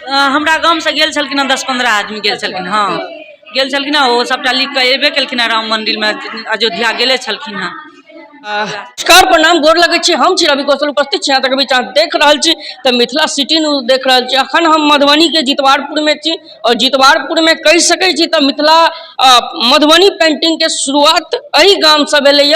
हमरा गाँव से गेल छलखिन 10-15 आदमी गेल छलखिन। हाँ गेल छलखिन, वो सबटा लिख के एबे केलखिन। राम मंदिर में अयोध्या गेले छलखिन। नमस्कार प्रणाम, गोर लगे छी। हम छी रवि कौशल, उपस्थित छी। तक बीच देख रहल छी तो मिथिला सिटी न्यूज देख रहल छी। अखन हम मधुबनी के जितवारपुर में छी और जितवारपुर में कह सकै छी तो मिथिला मधुबनी पेंटिंग के शुरुआत एही गाम से भेलै।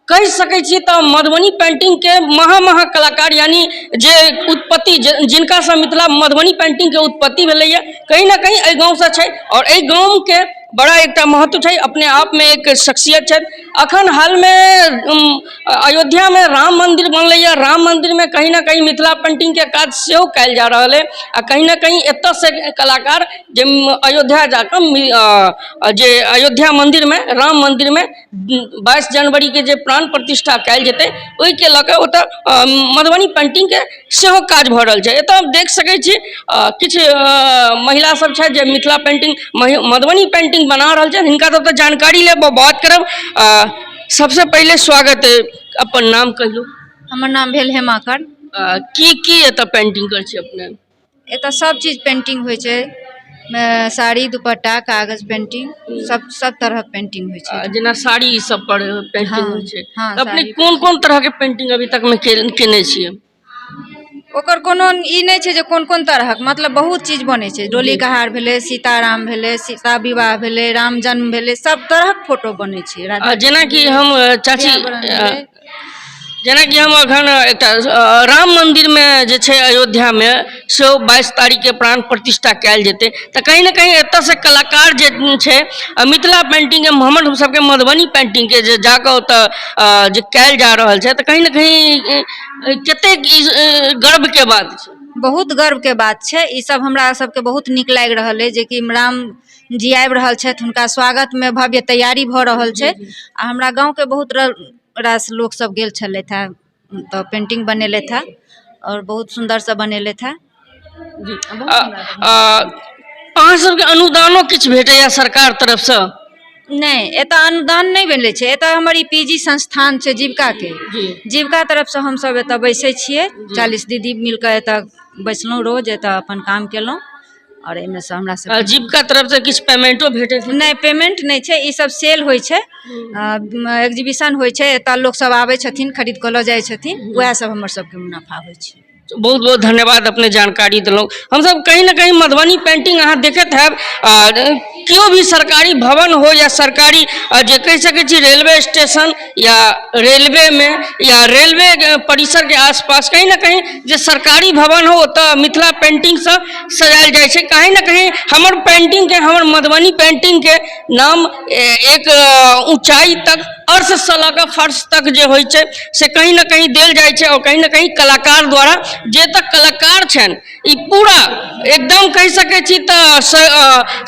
कह सकै छी तो मधुबनी पेंटिंग के महा कलाकार यानी जे उत्पत्ति जिनका से मिथिला मधुबनी पेंटिंग के उत्पत्ति भेलै कहीं ना कहीं एहि गाँव से छै और एहि गाँव के बड़ा एक महत्व है, अपने आप में एक शख्सियत है। अखन हाल में अयोध्या में राम मंदिर बनल। राम मंदिर में कहीं ना कहीं मिथिला पेंटिंग के काज से कैल जा रहा है। कहीं ना कहीं एत से कलाकार जे अयोध्या जाकर जे अयोध्या मंदिर में राम मंदिर में 22 जनवरी के जे प्राण प्रतिष्ठा कैल जेते ओहि के लके ओत मधुबनी पेंटिंग के सेहो काज भ रहल है। एत देख सकै छी किछ महिला सब छै जे मिथिला पेंटिंग मधुबनी पेंटिंग बना रहल छै। हिनका सब जानकारी ले बात करब। सबसे पहले स्वागत है, अपन नाम कहियो। हमर नाम भेल हेमाकर। की एत पेंटिंग कर छी अपने? एत सब चीज पेंटिंग होय छै, साड़ी दुपट्टा कागज पेंटिंग सब तरह के पेंटिंग होय छै। जेना साड़ी ई सब पर पेंटिंग हाँ, होय छै। हाँ, अपने कोन तरह के पेंटिंग अभी तक में केने छियै? ओकर कोनो ई नहीं छै जे कोन तरह के, मतलब बहुत चीज बने छै। डोली कहार भेले, सीताराम भेले, सीता विवाह भेले, राम जन्म भेले, सब तरह के फोटो बने छै। जेना कि हम चाची जेना कि हम अखन एक राम मंदिर में जे छै अयोध्या में से 22 तारीख के प्राण प्रतिष्ठा कैल जेते तो कहीं ना कहीं एत से कलाकार जे छै मिथिला पेंटिंग के हमर सबके मधुबनी पेंटिंग के जे जाकर ओत जे कैल जा रहल छै तो कहीं ना कहीं कते गर्व के बात छै। बहुत गर्व के बात छै। ई सब हमरा सबके बहुत निक लाग रहल है जे कि राम जी आबि रहल छथि, हुनका स्वागत में भव्य तैयारी भ रहल छै। आ हमरा गाँव के बहुत रास लोग सब गेल छले था तो पेंटिंग बनेले था और बहुत सुंदर से बनेले था। अहाँ सबके अनुदानो किछ भेटैया सरकार तरफ से? नहीं, एता अनुदान नहीं मिले छै। एता हमर पीजी संस्थान छै जीविका के, जीविका तरफ से हम सब एता बैसे छिए। 40 दीदी मिलकर एता बैसलौं, रोज एता अपन काम केलौं और एमे से हमरा सब जीविका तरफ से किछ पेमेंटो भेटे छै? नहीं, पेमेंट नहीं छै। ई सब सेल होय छै, एग्जीबिशन होय छै। एता लोग सब आवे छथिन, खरीद के ल जाय छथिन, वह सब हमर सबके मुनाफा होय छै। बहुत बहुत धन्यवाद, अपने जानकारी दिलौं। हम सब कहीं ना कहीं मधुबनी पेंटिंग अहाँ देखत है क्यों भी सरकारी भवन हो या सरकारी जे कह सके छी रेलवे स्टेशन या रेलवे में या रेलवे परिसर के आसपास कहीं ना कहीं जे सरकारी भवन हो तो मिथिला पेंटिंग से सजायल जाय छै। कहीं ना कहीं हमर पेंटिंग के हमर मधुबनी पेंटिंग के नाम एक ऊंचाई तक अर्श से लगा फर्श तक जे होय छै से कहीं ना कहीं देल जाय छै और कहीं ना कहीं कलाकार द्वारा जे तक कलाकार छन ई पूरा एकदम कह सके छी तो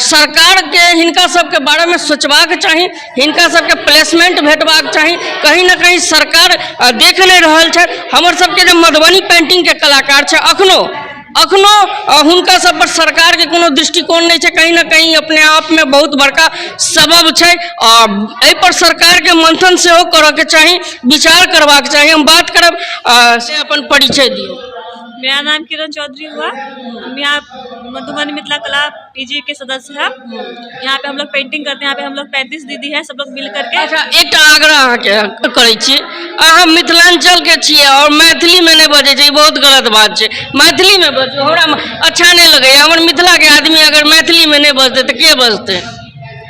सरकार के हिनका सबके बारे में सोचबाक चाही, हिनका सबके प्लेसमेंट भेटबाक चाही। कहीं ना कहीं सरकार देख नहीं रहल छै हमर सबके जे मधुबनी पेंटिंग के कलाकार छै अखनो हुनका सब पर सरकार के कोनो दृष्टिकोण नहीं है। कहीं ना कहीं अपने आप में बहुत बड़का सबब है और एहि पर सरकार के मंथन से हो करे के चाहिए, विचार करवाक चाहिए। हम बात करब से अपन परिचय दियो। मेरा नाम किरण चौधरी हुआ। हम यहाँ मधुबनी मिथिला कला पीजी के सदस्य हैं। यहाँ पे हम लोग पेंटिंग करते हैं। यहाँ पे हम लोग 35 दीदी हैं, सब लोग मिल करके। अच्छा, एक आग्रह करे छी, अहाँ मिथिलांचल के छिए और मैथिली में नहीं बजे छै, बहुत गलत बात है। मैथिली में बजू, हमरा अच्छा नहीं लगे। हमर मिथिला के आदमी अगर मैथिली में नहीं बजते तो के बजते?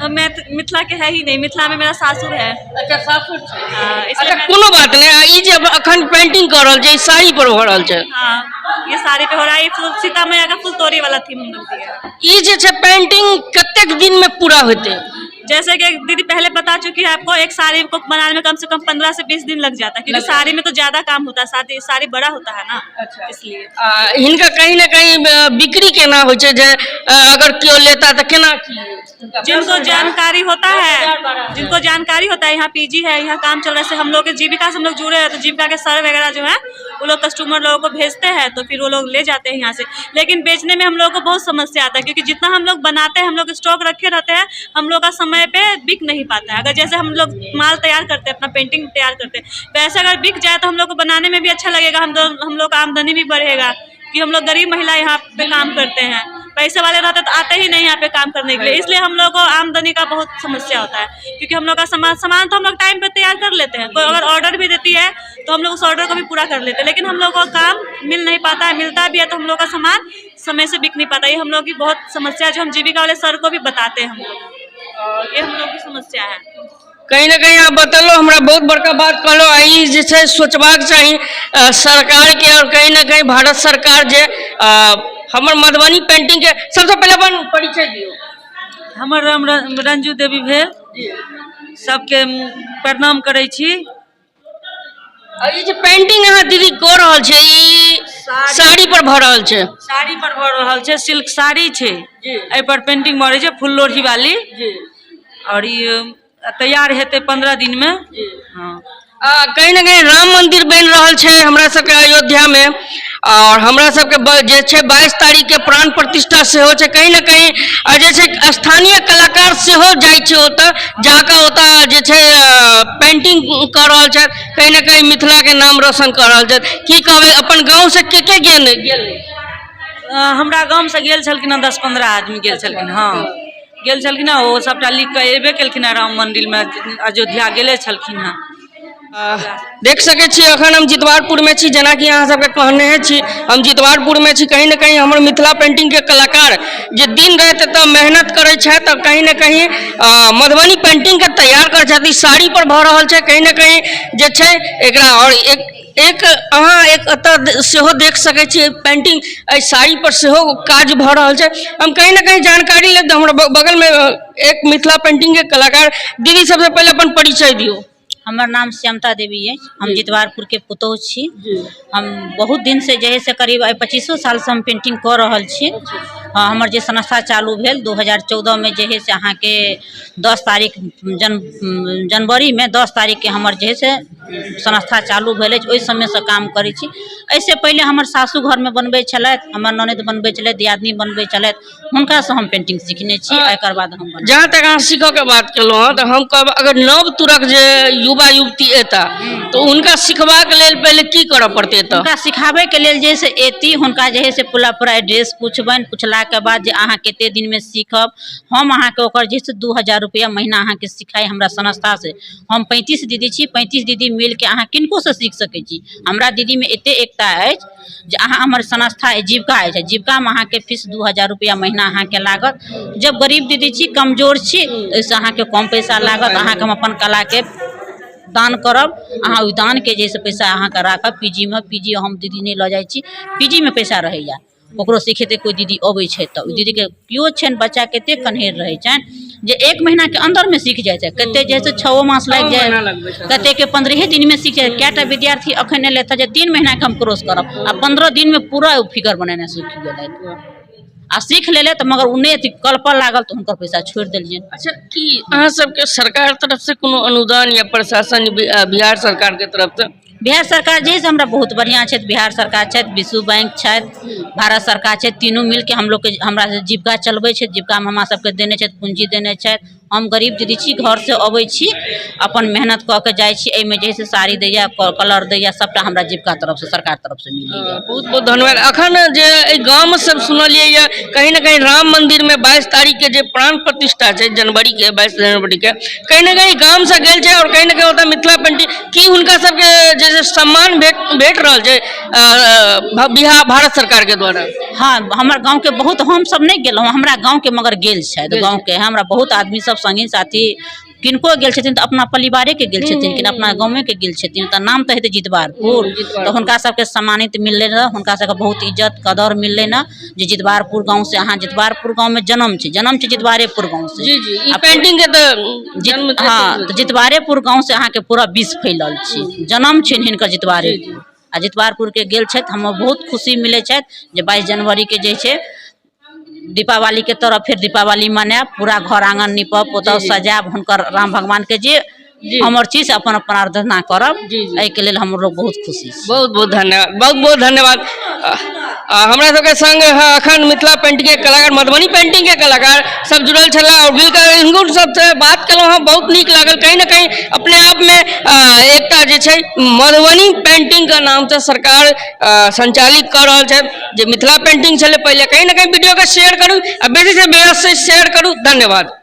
मिथिला के है ही नहीं, मिथिला में मेरा सासुर है। अच्छा, सासुर छै। अच्छा, कोनो बात नहीं। ई जे अखन पेंटिंग कर रहल छै साड़ी पर हो रहल छै। हाँ, ये साड़ी पे हो रहा है। ये फूल सीता मैया का फूल तोड़ी वाला थीम हम लोग दिया। ई जे छै पेंटिंग कतेक दिन में पूरा होते? जैसे कि दीदी पहले बता चुकी है आपको, एक साड़ी को बनाने में कम से कम 15 से 20 दिन लग जाता है, क्योंकि साड़ी में तो ज्यादा काम होता है, साड़ी बड़ा होता है ना। अच्छा। इसलिए हिनका कहीं ना कहीं बिक्री केना हो छै, अगर क्यों लेता तो केना? जिनको जानकारी होता है, यहाँ पीजी है, यहाँ काम चल रहा है। हम लोग के जीविका से हम लोग जुड़े हैं, तो जीविका के सर वगैरह जो है वो लोग कस्टमर लोगों को भेजते हैं, तो फिर वो लोग ले जाते हैं यहाँ से। लेकिन बेचने में हम लोग को बहुत समस्या आता है, क्योंकि जितना हम लोग बनाते हैं, हम लोग स्टॉक रखे रहते हैं, हम लोग का समय पे बिक नहीं पाता है। अगर जैसे हम लोग माल तैयार करते हैं, अपना पेंटिंग तैयार करते हैं, वैसे अगर बिक जाए तो हम लोग को बनाने में भी अच्छा लगेगा, हम लोग का आमदनी भी बढ़ेगा। कि हम लोग गरीब महिला यहाँ पे काम करते हैं, पैसे वाले रहते तो आते ही नहीं यहाँ पे काम करने के लिए, इसलिए हम लोग को आमदनी का बहुत समस्या होता है। क्योंकि हम लोग का सामान तो हम लोग टाइम पे तैयार कर लेते हैं, कोई अगर ऑर्डर भी देती है तो हम लोग उस ऑर्डर को भी पूरा कर लेते हैं, लेकिन हम लोग को काम मिल नहीं पाता है, मिलता भी है तो हम लोग का सामान समय से बिक नहीं पाता। ये हम लोग की बहुत समस्या है, जो हम जीविका वाले सर को भी बताते हैं हम लोग, ये हम लोग की समस्या है। कहीं ना कहीं आप बतलो हमरा बहुत बड़का बात कहलो, आई जे छै सोचबाक चाही सरकार के, और कहीं ना कहीं भारत सरकार जे हमर मधुबनी पेंटिंग के सबसे पहले अपन परिचय दियो। हमर नाम रंजू देवी भेल, सबके प्रणाम करै छी। और ये जे पेंटिंग अहाँ दीदी कऽ रहल छै, ई साड़ी पर भऽ रहल छै, साड़ी पर भऽ रहल छै, सिल्क साड़ी छै, एहि पर पेंटिंग भऽ रहल छै फुल लोढ़ी वाली, और ई तैयार हेतै 15 दिन में। हाँ, कहीं ना कहीं राम मंदिर बन रहा है हमरा सबके अयोध्या में, और हमरा सबके जे छै 22 तारीख के प्राण प्रतिष्ठा सेहो छै। कहीं ना कहीं जे छै स्थानीय कलाकार सेहो जाइ छै ओतऽ, जाकऽ ओतऽ जे छै पेंटिंग कऽ रहल छै, कहीं ना कहीं मिथिला के नाम रोशन कऽ रहल छै। की कहबै अपन गाँव से के गेल? हमरा गाँव से गेल छलखिन 10-15 आदमी गेल छलखिन। हाँ, गेल छलखिन, ओ सबटा लिख कऽ एबे केलखिन, राम मंदिर में अयोध्या गेले छलखिन हँ। देख सके छी अखन हम जितवारपुर में छी, जना कि अहाँ सबके कहने छी हम जितवारपुर में छी। कहीं ना कहीं हमर मिथिला पेंटिंग के कलाकार जे दिन रात एतऽ मेहनत करे छै, तो कहीं ना कहीं मधुबनी पेंटिंग के तैयार कर छथि, साड़ी पर भऽ रहल छै। कहीं ना कहीं जे छै एकरा, और एक अहाँ एक एतऽ सेहो देख सके छी पेंटिंग साड़ी पर सेहो काज भऽ रहल छै। हम कहीं ना कहीं जानकारी लेब, हमरा बगल में एक मिथिला पेंटिंग के कलाकार दीदी, सबसे पहले अपन परिचय दियो। हमर नाम श्यामता देवी है, हम जितवारपुर के पुतौह छी। हम बहुत दिन से जे है से करीब 25 साल से हम पेंटिंग कर रहल छी। हाँ, हमर जे संस्था चालू भेल 2014 में जे है से अहाँ के 10 तारीख जनवरी में 10 तारीख के हमर जे है से संस्था चालू भेल अछि। ओहि समय से काम करै छी। ऐसे पहले हमर सासू घर में बनबै छलथि, हमर ननद बनबै छलथि, दियादनी बनबै छलथि, हुनका से हम पेंटिंग सीखने छी। एकर बाद हम जहाँ तक अहाँ सीखऽ के बात केलहुँ हँ, तो हम कहब अगर नव तुरक जे युवा युवती एता तो उनका सिखबाक लेल पहले की करऽ पड़तै? तऽ हुनका सिखाबै के लेल जे से एती, हुनका जे है से पूरा एड्रेस पूछबनि, पूछला के बाद जे अहाँ कते दिन में सीखब, हम अहाँ के ओकर जे से 2000 रुपया महीना अहाँ के सिखाई हमरा संस्था से। हम 35 दीदी छी, 35 दीदी मिल के अहाँ किनको से सीख सकै छी। हमरा दीदी में एते एकता अछि जे अहाँ हमर संस्था जीविका अछि, जीविका में अहाँ के फीस 2000 रुपया महीना अहाँ के लागत। जब गरीब दीदी छी, कमजोर छी, ओइसे अहाँ के कम पैसा लागत। अहाँ के हम अपन कला के दान करब, अहाँ ओहि दान के जैसे पैसा अहाँ के राखब। पीजी हम दीदी नहीं लऽ जाइ छी, पीजी में पैसा रहैया। ओकरो सिखेते कोई दीदी अबै छै तऽ ओहि दीदी के कियो छनि बच्चा कते कन्हेर रहै छनि जे 1 महीना के अंदर में सीख जाइ छै, कते जैसे 6 मास लागि जाए, कते के 15 दिन में सीख जाए। कएटा विद्यार्थी अखन एलै तऽ जे 3 महीना के हम कोर्स करब, आ 15 दिन में पूरा फिगर बनेनाइ सीख गेलै आ सीख लेले। तो मगर उन्हें कल पर लागल तो हुनकर पैसा छोड़ दिलिए। अच्छा, कि अहाँ सबके सरकार तरफ से कोनो अनुदान या प्रशासन बिहार सरकार के तरफ से? बिहार सरकार जे हमरा बहुत बढ़िया छै, बिहार सरकार छै, विश्व बैंक छै, भारत सरकार छै, तीनों मिल के हम लोग के हमरा जीविका चलबै छै। जीविका में हमरा सबके देने छै, पूंजी देने छै। हम गरीब दीदी छी, घर से अबै छी, अपन मेहनत कऽ के जाइ छी। एहिमे जे से साड़ी दैया, कलर दैया, सबटा हमरा जीविका तरफ से, सरकार तरफ से मिलैया। बहुत बहुत धन्यवाद। अखन जे गाँव में सब सुनलिए या कहीं ना कहीं राम मंदिर में 22 तारीख के जे प्राण प्रतिष्ठा छै, जनवरी के 22 जनवरी के, कहीं ना कहीं गाँव से गेल छै, और कहीं ना कहीं ओतऽ मिथिला पेंटिंग की हुनका सबके जे सम्मान भेट रहल छै बिहार भारत सरकार के द्वारा? हाँ, हमारे गांव के बहुत, हम सब नहीं गेल, हमरा गांव के मगर गेल छै। गांव के हमरा बहुत आदमी सब संगी साथी किनको गेल छथिन तऽ अपना परिवारे के गेल छथिन, कि अपना गाँवे के गेल छथिन। तऽ नाम तऽ हेतै जितवारपुर, तऽ हुनका सबके सम्मानित मिललै न, हुनका सबके बहुत इज्जत कदर मिललै न जे जितवारपुर गाँव से। अहाँ जितवारपुर गाँव में जन्म छै जितवारेपुर गाँव से। जी जी, ई पेंटिंग के तऽ हाँ, तो जितवारेपुर गाँव से अहाँ के पूरा विश्व फैलल छै, जन्म छै हिनकर जितवारेपुर। आ जितवारपुर के गेल छथि, हमरा बहुत खुशी मिलै छै जे 22 जनवरी के जे छै दीपावली के तरफ फिर दीपावली मनाएब, पूरा घर आंगन नीपब, पोतब, सजाएब, हुनकर राम भगवान के जे हमर चीज अपन प्रार्थना करब। एहि के लेल हम लोग बहुत खुशी छी। बहुत बहुत धन्यवाद, बहुत बहुत धन्यवाद। हमरा सबके संग अखन मिथिला पेंटिंग के कलाकार, मधुबनी पेंटिंग के कलाकार सब जुड़ल छला और मिलकर हिनको सबसे बात केलहुँ हँ, बहुत नीक लागल। कहीं ना कहीं अपने आप में एकटा जे छै मधुबनी पेंटिंग के नाम से सरकार संचालित कर रहल छै, जे मिथिला पेंटिंग छलै पहले। कहीं ना कहीं वीडियो के शेयर करू आ बेसी से बेसी शेयर करू। धन्यवाद।